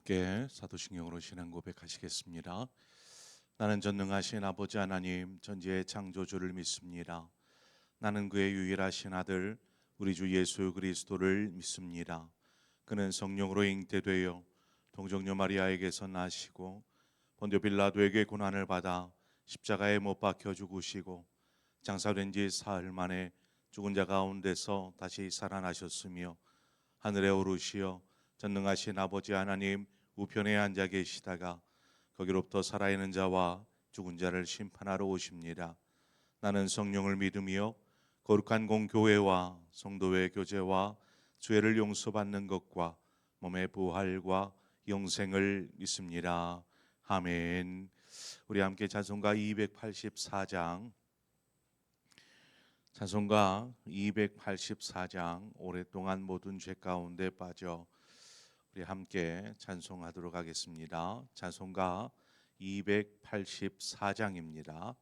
함께 사도신경으로 신앙 고백하시겠습니다. 나는 전능하신 아버지 하나님 전지의 창조주를 믿습니다. 나는 그의 유일하신 아들 우리 주 예수 그리스도를 믿습니다. 그는 성령으로 잉태되어 동정녀 마리아에게서 나시고 본디오 빌라도에게 고난을 받아 십자가에 못 박혀 죽으시고 장사된 지 사흘 만에 죽은 자 가운데서 다시 살아나셨으며 하늘에 오르시어 전능하신 아버지 하나님 우편에 앉아 계시다가 거기로부터 살아있는 자와 죽은 자를 심판하러 오십니다. 나는 성령을 믿으며 거룩한 공교회와 성도의 교제와 죄를 용서받는 것과 몸의 부활과 영생을 믿습니다. 아멘. 우리 함께 찬송가 284장 오랫동안 모든 죄 가운데 빠져 우리 함께 찬송하도록 하겠습니다. 찬송가 284장입니다.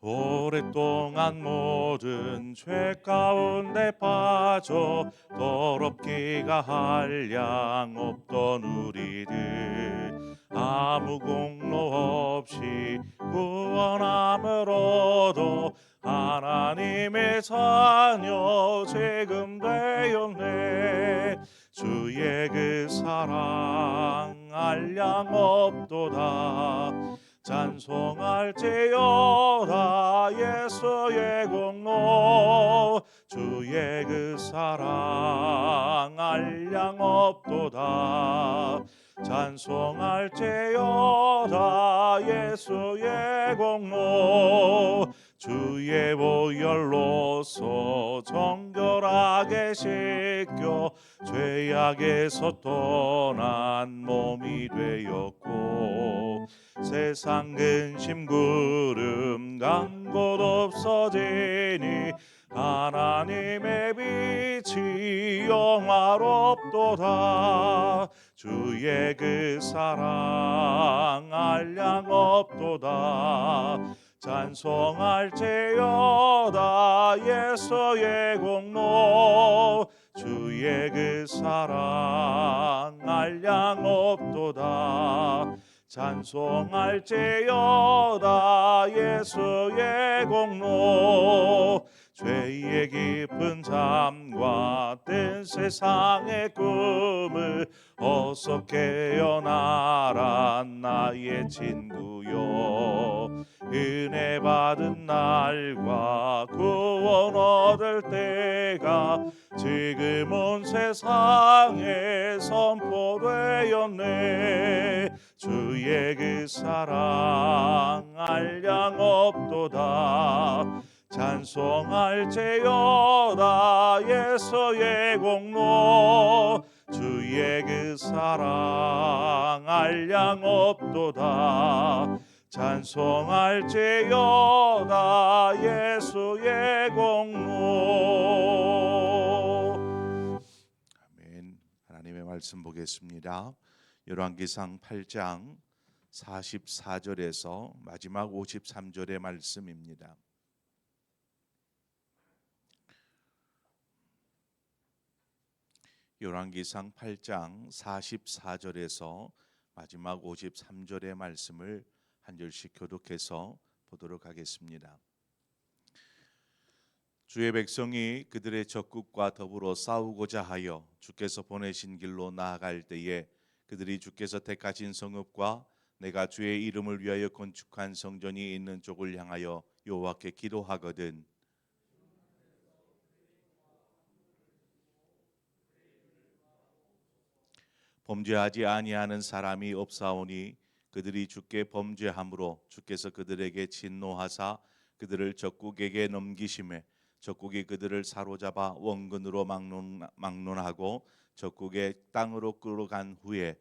오랫동안 모든 죄 가운데 빠져 더럽기가 한량 없던 우리들 아무 공로 없이 구원함을 얻어 하나님의 자녀 지금 되었네. 주의 그 사랑 한량 없도다. 찬송할지어다 예수의 공로. 주의 그 사랑 한량 없도다. 찬송할지어다 예수의 공로. 주의 보혈로서 정결하게 씻겨 죄악에서 떠난 몸이 되었고 세상 근심 구름 간 곳 없어지니 하나님의 빛이 영화롭도다. 주의 그 사랑 한량 없도다. 찬송할지어다 예수의 공로. 주의 그 사랑 한량 없도다. 찬송할지어다 예수의 공로. 죄의 깊은 잠과 뜬 세상의 꿈을 어서 깨어나라 나의 친구여. 은혜 받은 날과 구원 얻을 때가 지금 온 세상에 선포되었네. 주의 그 사랑 한량 없도다. 찬송할지어다 예수의 공로. 주의 그 사랑 한량 없도다. 찬송할지어다 예수의 공로. 아멘. 하나님의 말씀 보겠습니다. 열왕기상 8장 44절에서 마지막 53절의 말씀입니다. 열왕기상 8장 44절에서 마지막 53절의 말씀을 한 절씩 교독해서 보도록 하겠습니다. 주의 백성이 그들의 적국과 더불어 싸우고자 하여 주께서 보내신 길로 나아갈 때에 그들이 주께서 택하신 성읍과 내가 주의 이름을 위하여 건축한 성전이 있는 쪽을 향하여 여호와께 기도하거든 범죄하지 아니하는 사람이 없사오니 그들이 주께 범죄함으로 주께서 그들에게 진노하사 그들을 적국에게 넘기심에 적국이 그들을 사로잡아 원근으로 막론하고 적국의 땅으로 끌어간 후에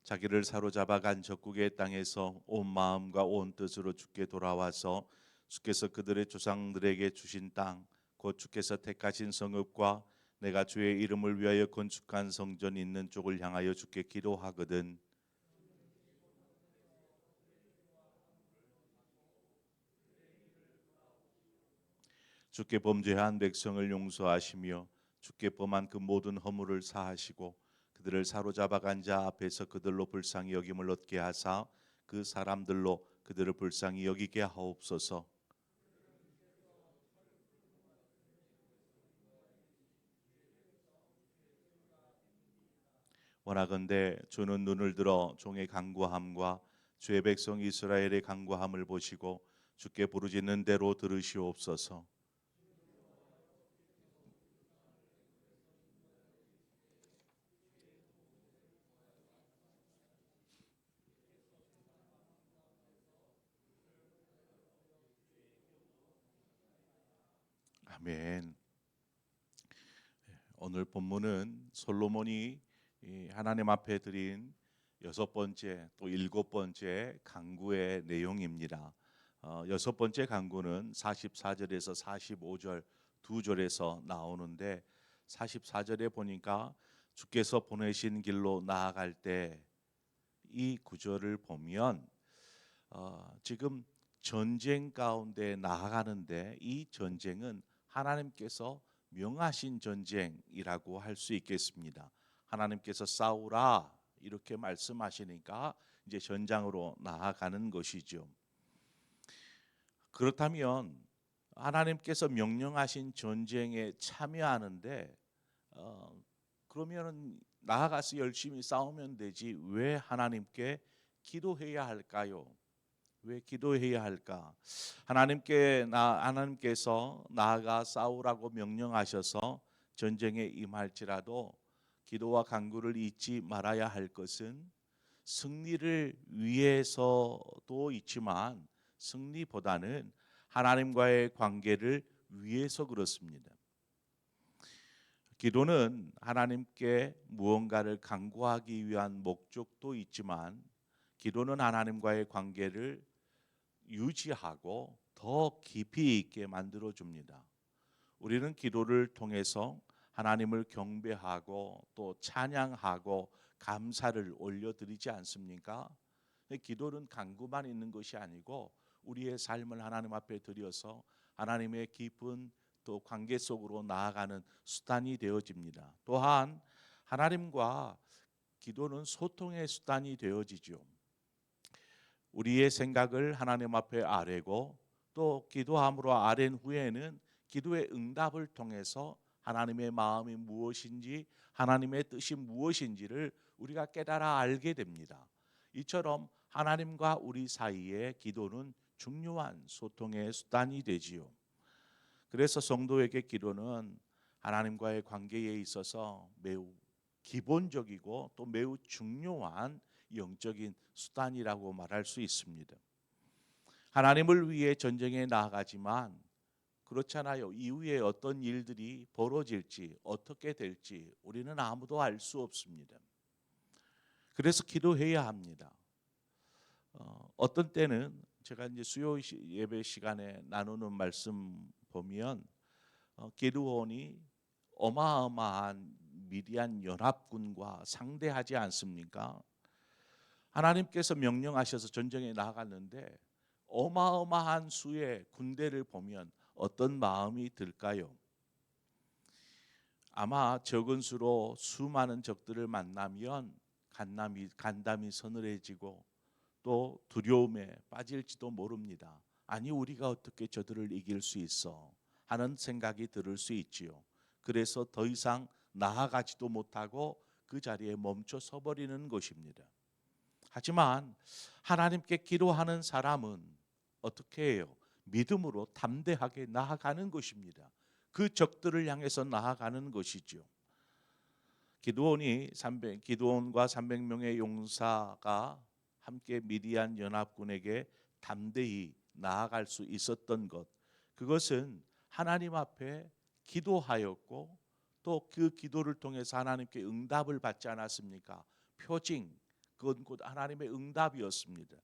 자기를 사로잡아 간 적국의 땅에서 온 마음과 온 뜻으로 주께 돌아와서 주께서 그들의 조상들에게 주신 땅 곧 주께서 택하신 성읍과 내가 주의 이름을 위하여 건축한 성전이 있는 쪽을 향하여 주께 기도하거든 주께 범죄한 백성을 용서하시며 주께 범한 그 모든 허물을 사하시고 그들을 사로잡아 간 자 앞에서 그들로 불쌍히 여김을 얻게 하사 그 사람들로 그들을 불쌍히 여기게 하옵소서. 원하건대 주는 눈을 들어 종의 간구함과 주의 백성 이스라엘의 간구함을 보시고 주께 부르짖는 대로 들으시옵소서. 아멘. 오늘 본문은 솔로몬이 하나님 앞에 드린 여섯 번째 또 일곱 번째 간구의 내용입니다. 여섯 번째 간구는 44절에서 45절 두 절에서 나오는데 44절에 보니까 주께서 보내신 길로 나아갈 때 이 구절을 보면 지금 전쟁 가운데 나아가는데 이 전쟁은 하나님께서 명하신 전쟁이라고 할 수 있겠습니다. 하나님께서 싸우라 이렇게 말씀하시니까 이제 전장으로 나아가는 것이죠. 그렇다면 하나님께서 명령하신 전쟁에 참여하는데 그러면은 나아가서 열심히 싸우면 되지 왜 하나님께 기도해야 할까요? 왜 기도해야 할까? 하나님께서 나아가 싸우라고 명령하셔서 전쟁에 임할지라도 기도와 간구를 잊지 말아야 할 것은 승리를 위해서도 있지만 승리보다는 하나님과의 관계를 위해서 그렇습니다. 기도는 하나님께 무언가를 간구하기 위한 목적도 있지만 기도는 하나님과의 관계를 유지하고 더 깊이 있게 만들어 줍니다. 우리는 기도를 통해서 하나님을 경배하고 또 찬양하고 감사를 올려드리지 않습니까? 기도는 간구만 있는 것이 아니고 우리의 삶을 하나님 앞에 드려서 하나님의 깊은 또 관계 속으로 나아가는 수단이 되어집니다. 또한 하나님과 기도는 소통의 수단이 되어지죠. 우리의 생각을 하나님 앞에 아뢰고 또 기도함으로 아뢰는 후에는 기도의 응답을 통해서 하나님의 마음이 무엇인지 하나님의 뜻이 무엇인지를 우리가 깨달아 알게 됩니다. 이처럼 하나님과 우리 사이에 기도는 중요한 소통의 수단이 되지요. 그래서 성도에게 기도는 하나님과의 관계에 있어서 매우 기본적이고 또 매우 중요한 영적인 수단이라고 말할 수 있습니다. 하나님을 위해 전쟁에 나아가지만 그렇잖아요. 이후에 어떤 일들이 벌어질지 어떻게 될지 우리는 아무도 알 수 없습니다. 그래서 기도해야 합니다. 어떤 때는 제가 이제 수요 예배 시간에 나누는 말씀 보면 기드온이 어마어마한 미디안 연합군과 상대하지 않습니까? 하나님께서 명령하셔서 전쟁에 나아갔는데 어마어마한 수의 군대를 보면 어떤 마음이 들까요? 아마 적은 수로 수많은 적들을 만나면 간담이 서늘해지고 또 두려움에 빠질지도 모릅니다. 아니 우리가 어떻게 저들을 이길 수 있어 하는 생각이 들을 수 있지요. 그래서 더 이상 나아가지도 못하고 그 자리에 멈춰 서버리는 것입니다. 하지만 하나님께 기도하는 사람은 어떻게 해요? 믿음으로 담대하게 나아가는 것입니다. 그 적들을 향해서 나아가는 것이죠. 기드온과 300명의 용사가 함께 미디안 연합군에게 담대히 나아갈 수 있었던 것, 그것은 하나님 앞에 기도하였고 또 그 기도를 통해서 하나님께 응답을 받지 않았습니까? 표징, 그건 곧 하나님의 응답이었습니다.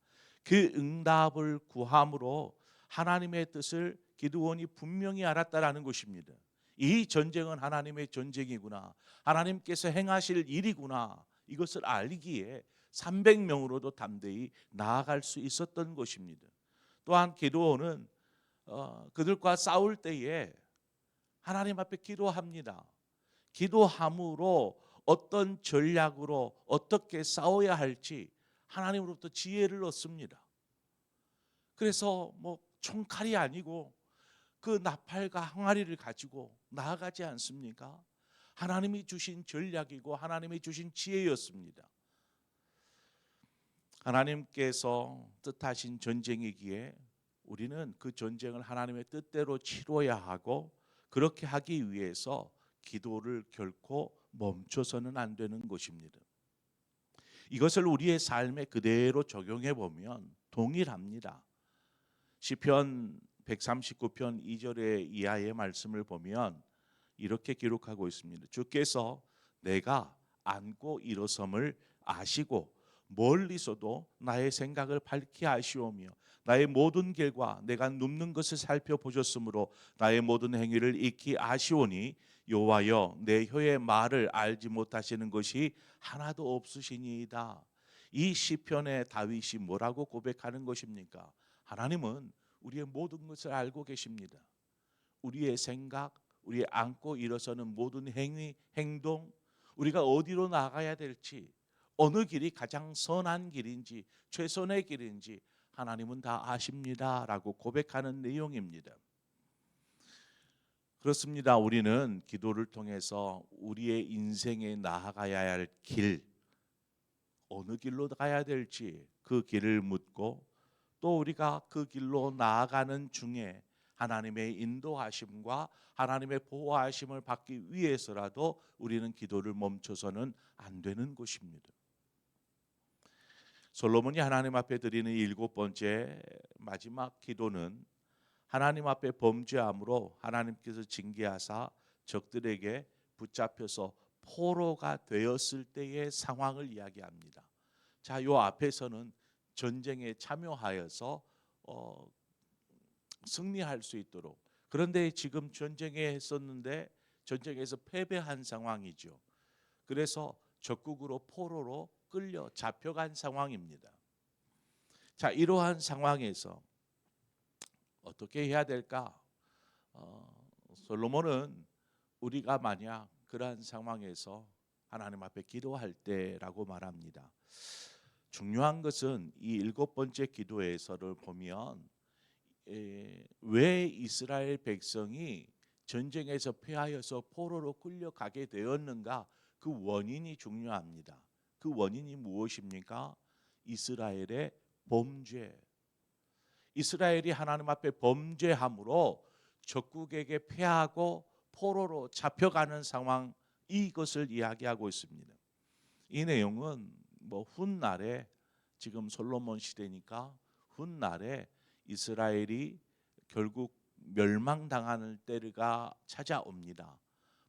그 응답을 구함으로 하나님의 뜻을 기드온이 분명히 알았다라는 것입니다. 이 전쟁은 하나님의 전쟁이구나, 하나님께서 행하실 일이구나, 이것을 알기에 300명으로도 담대히 나아갈 수 있었던 것입니다. 또한 기드온은 그들과 싸울 때에 하나님 앞에 기도합니다. 기도함으로 어떤 전략으로 어떻게 싸워야 할지 하나님으로부터 지혜를 얻습니다. 그래서 뭐 총칼이 아니고 그 나팔과 항아리를 가지고 나아가지 않습니까? 하나님이 주신 전략이고 하나님이 주신 지혜였습니다. 하나님께서 뜻하신 전쟁이기에 우리는 그 전쟁을 하나님의 뜻대로 치러야 하고, 그렇게 하기 위해서 기도를 결코 멈춰서는 안 되는 것입니다. 이것을 우리의 삶에 그대로 적용해 보면 동일합니다. 시편 139편 2절의 이하의 말씀을 보면 이렇게 기록하고 있습니다. 주께서 내가 앉고 일어섬을 아시고 멀리서도 나의 생각을 밝히 아시오며 나의 모든 길과 내가 눕는 것을 살펴보셨으므로 나의 모든 행위를 익히 아시오니 여호와여 내 혀의 말을 알지 못하시는 것이 하나도 없으시니이다. 이 시편의 다윗이 뭐라고 고백하는 것입니까? 하나님은 우리의 모든 것을 알고 계십니다. 우리의 생각, 우리의 앉고 일어서는 모든 행위, 행동, 우리가 어디로 나가야 될지, 어느 길이 가장 선한 길인지 최선의 길인지 하나님은 다 아십니다 라고 고백하는 내용입니다. 그렇습니다. 우리는 기도를 통해서 우리의 인생에 나아가야 할 길, 어느 길로 가야 될지 그 길을 묻고, 또 우리가 그 길로 나아가는 중에 하나님의 인도하심과 하나님의 보호하심을 받기 위해서라도 우리는 기도를 멈춰서는 안 되는 것입니다. 솔로몬이 하나님 앞에 드리는 7번째 마지막 기도는 하나님 앞에 범죄함으로 하나님께서 징계하사 적들에게 붙잡혀서 포로가 되었을 때의 상황을 이야기합니다. 자, 요 앞에서는 전쟁에 참여하여서 승리할 수 있도록, 그런데 지금 전쟁에 했었는데 전쟁에서 패배한 상황이죠. 그래서 적국으로 포로로 끌려 잡혀간 상황입니다. 자, 이러한 상황에서 어떻게 해야 될까? 솔로몬은 우리가 만약 그러한 상황에서 하나님 앞에 기도할 때라고 말합니다. 중요한 것은 이 7번째 기도에서를 보면 왜 이스라엘 백성이 전쟁에서 패하여서 포로로 끌려가게 되었는가, 그 원인이 중요합니다. 그 원인이 무엇입니까? 이스라엘의 범죄. 이스라엘이 하나님 앞에 범죄함으로 적국에게 패하고 포로로 잡혀가는 상황, 이것을 이야기하고 있습니다. 이 내용은 훗날에, 지금 솔로몬 시대니까 훗날에 이스라엘이 결국 멸망당하는 때가 찾아옵니다.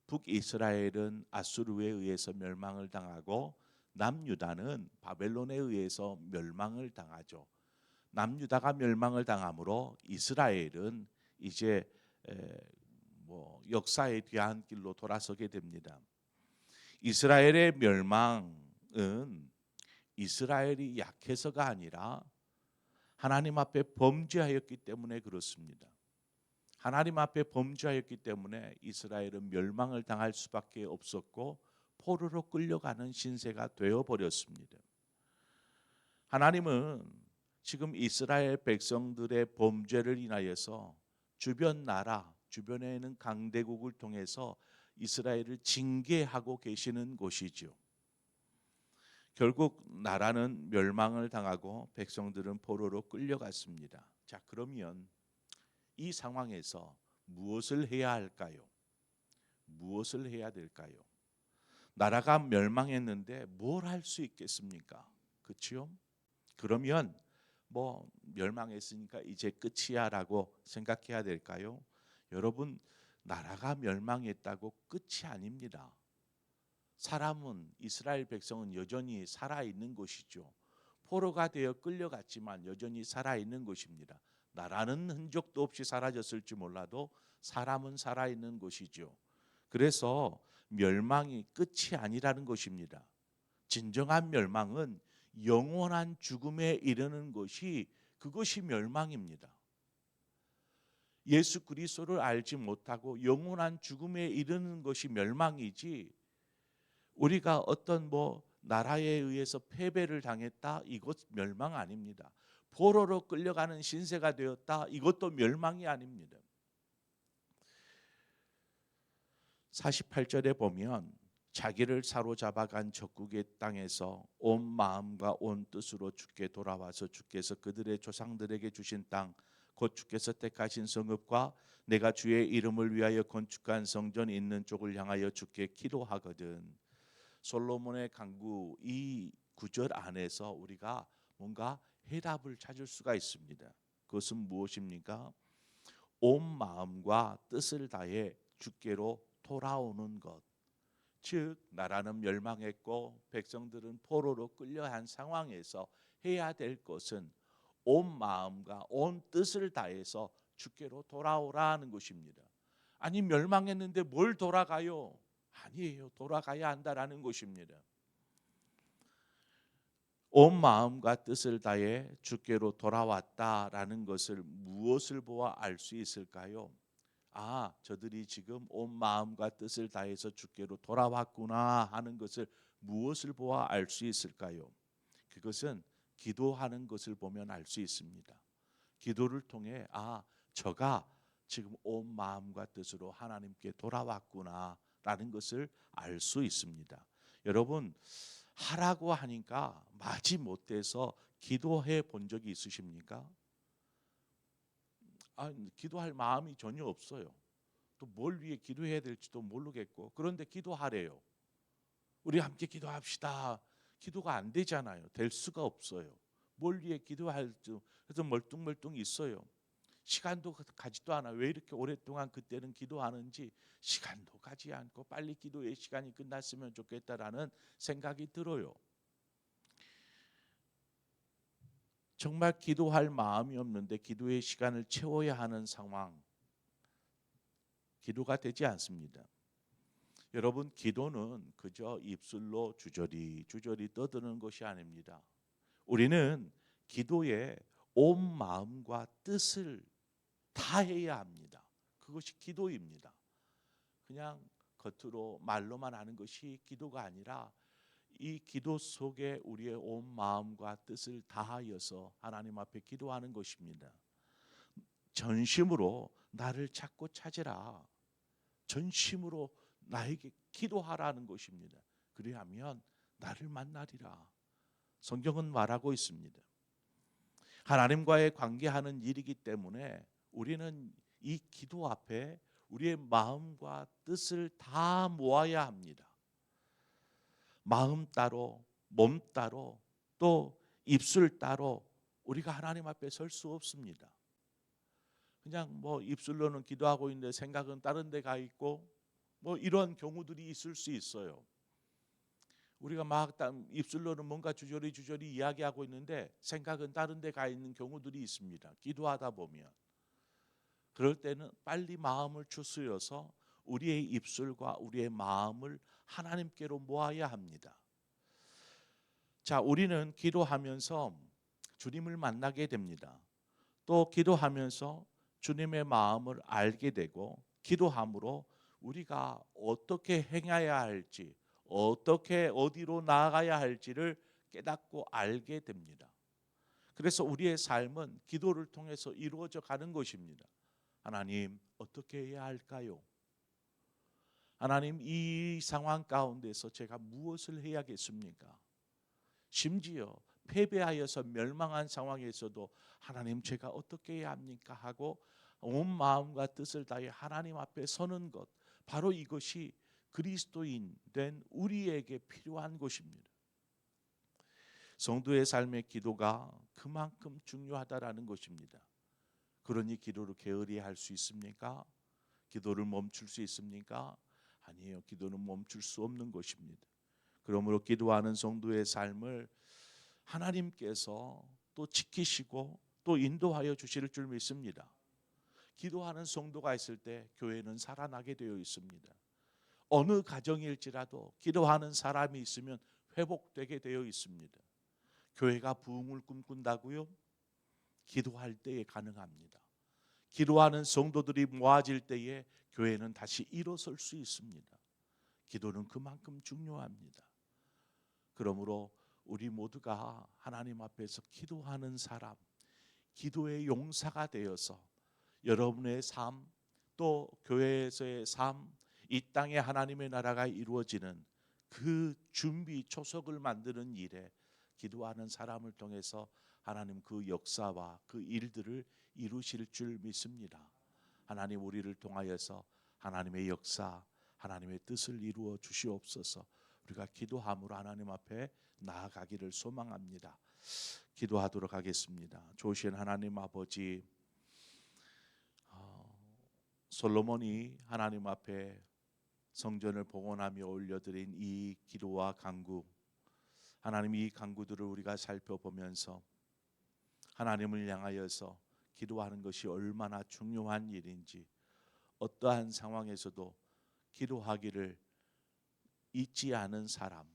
북이스라엘은 아수르에 의해서 멸망을 당하고 남유다는 바벨론에 의해서 멸망을 당하죠. 남유다가 멸망을 당함으로 이스라엘은 이제 역사의 뒤안길로 돌아서게 됩니다. 이스라엘의 멸망은 이스라엘이 약해서가 아니라 하나님 앞에 범죄하였기 때문에 그렇습니다. 하나님 앞에 범죄하였기 때문에 이스라엘은 멸망을 당할 수밖에 없었고 포로로 끌려가는 신세가 되어버렸습니다. 하나님은 지금 이스라엘 백성들의 범죄를 인하여서 주변 나라, 주변에 있는 강대국을 통해서 이스라엘을 징계하고 계시는 것이죠. 결국 나라는 멸망을 당하고 백성들은 포로로 끌려갔습니다. 자, 그러면 이 상황에서 무엇을 해야 할까요? 무엇을 해야 될까요? 나라가 멸망했는데 뭘 할 수 있겠습니까? 그렇죠? 그러면 멸망했으니까 이제 끝이야라고 생각해야 될까요? 여러분, 나라가 멸망했다고 끝이 아닙니다. 사람은, 이스라엘 백성은 여전히 살아있는 것이죠. 포로가 되어 끌려갔지만 여전히 살아있는 것입니다. 나라는 흔적도 없이 사라졌을지 몰라도 사람은 살아있는 것이죠. 그래서 멸망이 끝이 아니라는 것입니다. 진정한 멸망은 영원한 죽음에 이르는 것이, 그것이 멸망입니다. 예수 그리스도를 알지 못하고 영원한 죽음에 이르는 것이 멸망이지, 우리가 어떤 나라에 의해서 패배를 당했다, 이것 멸망 아닙니다. 포로로 끌려가는 신세가 되었다, 이것도 멸망이 아닙니다. 48절에 보면 자기를 사로잡아간 적국의 땅에서 온 마음과 온 뜻으로 주께 돌아와서 주께서 그들의 조상들에게 주신 땅, 곧 주께서 택하신 성읍과 내가 주의 이름을 위하여 건축한 성전이 있는 쪽을 향하여 주께 기도하거든. 솔로몬의 간구, 이 구절 안에서 우리가 뭔가 해답을 찾을 수가 있습니다. 그것은 무엇입니까? 온 마음과 뜻을 다해 주께로 돌아오는 것. 즉 나라는 멸망했고 백성들은 포로로 끌려한 상황에서 해야 될 것은 온 마음과 온 뜻을 다해서 주께로 돌아오라는 것입니다. 아니, 멸망했는데 뭘 돌아가요? 아니에요. 돌아가야 한다라는 것입니다. 온 마음과 뜻을 다해 주께로 돌아왔다라는 것을 무엇을 보아 알 수 있을까요? 저들이 지금 온 마음과 뜻을 다해서 주께로 돌아왔구나 하는 것을 무엇을 보아 알 수 있을까요? 그것은 기도하는 것을 보면 알 수 있습니다. 기도를 통해 저가 지금 온 마음과 뜻으로 하나님께 돌아왔구나 라는 것을 알 수 있습니다. 여러분, 하라고 하니까 마지 못해서 기도해 본 적이 있으십니까? 기도할 마음이 전혀 없어요. 또 뭘 위해 기도해야 될지도 모르겠고, 그런데 기도하래요. 우리 함께 기도합시다. 기도가 안 되잖아요. 될 수가 없어요. 뭘 위해 기도할지, 그래서 멀뚱멀뚱 있어요. 시간도 가지도 않아. 왜 이렇게 오랫동안 그때는 기도하는지 시간도 가지 않고 빨리 기도의 시간이 끝났으면 좋겠다라는 생각이 들어요. 정말 기도할 마음이 없는데 기도의 시간을 채워야 하는 상황, 기도가 되지 않습니다. 여러분, 기도는 그저 입술로 주저리 떠드는 것이 아닙니다. 우리는 기도에 온 마음과 뜻을 다해야 합니다. 그것이 기도입니다. 그냥 겉으로 말로만 하는 것이 기도가 아니라 이 기도 속에 우리의 온 마음과 뜻을 다하여서 하나님 앞에 기도하는 것입니다. 전심으로 나를 찾고 찾으라. 전심으로 나에게 기도하라는 것입니다. 그리하면 나를 만나리라. 성경은 말하고 있습니다. 하나님과의 관계하는 일이기 때문에 우리는 이 기도 앞에 우리의 마음과 뜻을 다 모아야 합니다. 마음 따로, 몸 따로, 또 입술 따로 우리가 하나님 앞에 설 수 없습니다. 그냥 입술로는 기도하고 있는데 생각은 다른 데 가 있고 이런 경우들이 있을 수 있어요. 우리가 막 입술로는 뭔가 주저리 이야기하고 있는데 생각은 다른 데 가 있는 경우들이 있습니다. 기도하다 보면. 그럴 때는 빨리 마음을 추스려서 우리의 입술과 우리의 마음을 하나님께로 모아야 합니다. 자, 우리는 기도하면서 주님을 만나게 됩니다. 또 기도하면서 주님의 마음을 알게 되고, 기도함으로 우리가 어떻게 행해야 할지, 어떻게 어디로 나아가야 할지를 깨닫고 알게 됩니다. 그래서 우리의 삶은 기도를 통해서 이루어져 가는 것입니다. 하나님, 어떻게 해야 할까요? 하나님, 이 상황 가운데서 제가 무엇을 해야겠습니까? 심지어 패배하여서 멸망한 상황에서도 하나님, 제가 어떻게 해야 합니까? 하고 온 마음과 뜻을 다해 하나님 앞에 서는 것, 바로 이것이 그리스도인 된 우리에게 필요한 것입니다. 성도의 삶의 기도가 그만큼 중요하다라는 것입니다. 그러니 기도를 게으리 할 수 있습니까? 기도를 멈출 수 있습니까? 아니에요. 기도는 멈출 수 없는 것입니다. 그러므로 기도하는 성도의 삶을 하나님께서 또 지키시고 또 인도하여 주실 줄 믿습니다. 기도하는 성도가 있을 때 교회는 살아나게 되어 있습니다. 어느 가정일지라도 기도하는 사람이 있으면 회복되게 되어 있습니다. 교회가 부흥을 꿈꾼다고요? 기도할 때에 가능합니다. 기도하는 성도들이 모아질 때에 교회는 다시 일어설 수 있습니다. 기도는 그만큼 중요합니다. 그러므로 우리 모두가 하나님 앞에서 기도하는 사람, 기도의 용사가 되어서 여러분의 삶, 또 교회에서의 삶, 이 땅에 하나님의 나라가 이루어지는 그 준비 초석을 만드는 일에 기도하는 사람을 통해서 하나님 그 역사와 그 일들을 이루실 줄 믿습니다. 하나님 우리를 통하여서 하나님의 역사, 하나님의 뜻을 이루어 주시옵소서. 우리가 기도함으로 하나님 앞에 나아가기를 소망합니다. 기도하도록 하겠습니다. 좋으신 하나님 아버지, 솔로몬이 하나님 앞에 성전을 봉헌하며 올려드린 이 기도와 간구, 하나님 이 간구들을 우리가 살펴보면서 하나님을 향하여서 기도하는 것이 얼마나 중요한 일인지, 어떠한 상황에서도 기도하기를 잊지 않은 사람,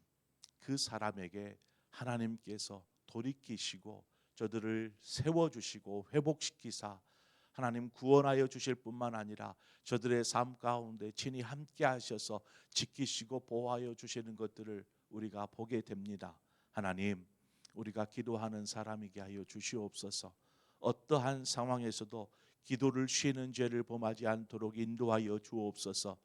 그 사람에게 하나님께서 돌이키시고 저들을 세워주시고 회복시키사 하나님 구원하여 주실 뿐만 아니라 저들의 삶 가운데 친히 함께 하셔서 지키시고 보호하여 주시는 것들을 우리가 보게 됩니다. 하나님, 우리가 기도하는 사람이게 하여 주시옵소서. 어떠한 상황에서도 기도를 쉬는 죄를 범하지 않도록 인도하여 주옵소서.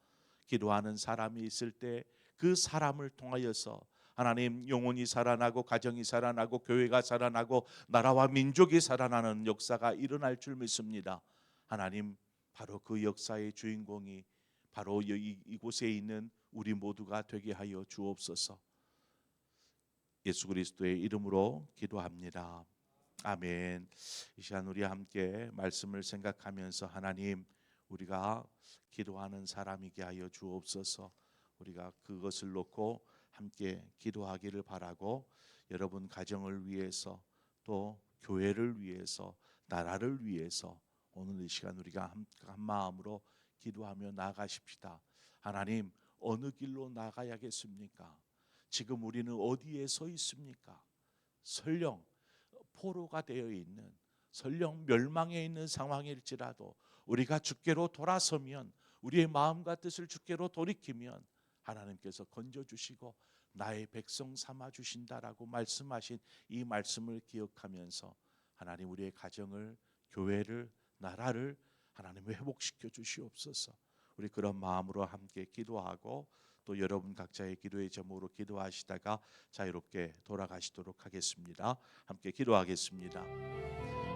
기도하는 사람이 있을 때 그 사람을 통하여서 하나님 영혼이 살아나고 가정이 살아나고 교회가 살아나고 나라와 민족이 살아나는 역사가 일어날 줄 믿습니다. 하나님, 바로 그 역사의 주인공이 바로 이곳에 있는 우리 모두가 되게 하여 주옵소서. 예수 그리스도의 이름으로 기도합니다. 아멘. 이 시간 우리 함께 말씀을 생각하면서 하나님, 우리가 기도하는 사람이게 하여 주옵소서. 우리가 그것을 놓고 함께 기도하기를 바라고, 여러분 가정을 위해서 또 교회를 위해서 나라를 위해서 오늘 이 시간 우리가 한 마음으로 기도하며 나아가십시다. 하나님, 어느 길로 나가야겠습니까? 지금 우리는 어디에 서 있습니까? 설령 포로가 되어 있는, 설령 멸망해 있는 상황일지라도 우리가 주께로 돌아서면, 우리의 마음과 뜻을 주께로 돌이키면 하나님께서 건져주시고 나의 백성 삼아 주신다라고 말씀하신 이 말씀을 기억하면서 하나님 우리의 가정을, 교회를, 나라를 하나님 회복시켜 주시옵소서. 우리 그런 마음으로 함께 기도하고 또 여러분 각자의 기도의 제목으로 기도하시다가 자유롭게 돌아가시도록 하겠습니다. 함께 기도하겠습니다.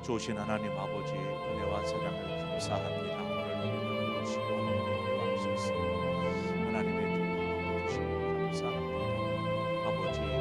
좋으신 하나님 아버지, 은혜와 사랑을 감사합니다. 오늘 우리를 부르시고 인도하소서. 하나님의 주시고 감사합니다. 아버지,